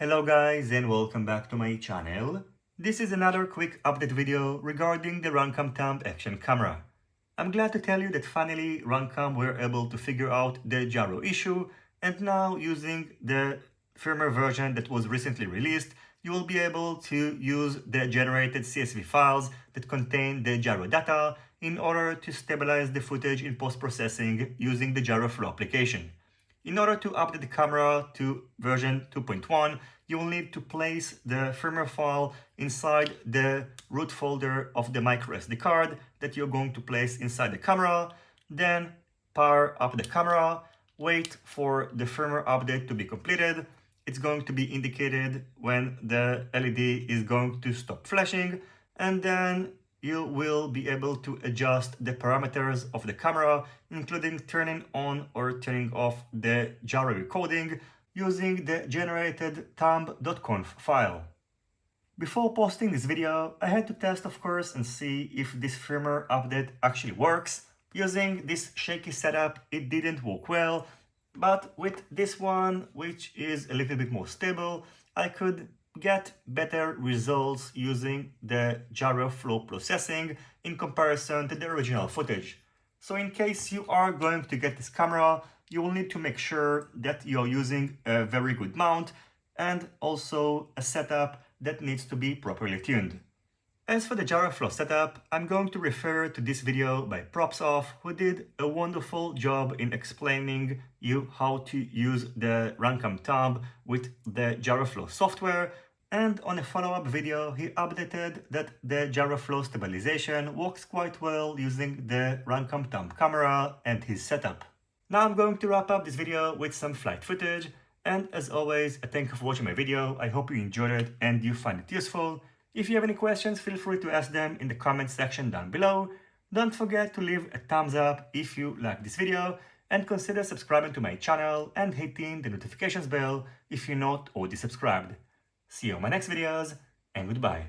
Hello guys and welcome back to my channel. This is another quick update video regarding the RunCam Thumb action camera. I'm glad to tell you that finally RunCam were able to figure out the gyro issue, and now using the firmware version that was recently released, you will be able to use the generated CSV files that contain the gyro data in order to stabilize the footage in post-processing using the Gyro Flow application. In order to update the camera to version 2.1, you will need to place the firmware file inside the root folder of the microSD card that you're going to place inside the camera, then power up the camera, wait for the firmware update to be completed. It's going to be indicated when the LED is going to stop flashing, and then you will be able to adjust the parameters of the camera, including turning on or turning off the gyro recording using the generated thumb.conf file. Before posting this video, I had to test, of course, and see if this firmware update actually works. Using this shaky setup, it didn't work well, but with this one, which is a little bit more stable, I could get better results using the gyro flow processing in comparison to the original footage. So in case you are going to get this camera, you will need to make sure that you're using a very good mount and also a setup that needs to be properly tuned. As for the gyro flow setup, I'm going to refer to this video by PropsOff, who did a wonderful job in explaining you how to use the RunCam Thumb with the gyro flow software, and on a follow-up video he updated that the gyro flow stabilization works quite well using the RunCam Thumb camera and his setup. Now I'm going to wrap up this video with some flight footage, and as always, I thank you for watching my video. I hope you enjoyed it and you find it useful. If you have any questions, feel free to ask them in the comment section down below. Don't forget to leave a thumbs up if you like this video, and consider subscribing to my channel and hitting the notifications bell if you're not already subscribed. See you on my next videos, and goodbye.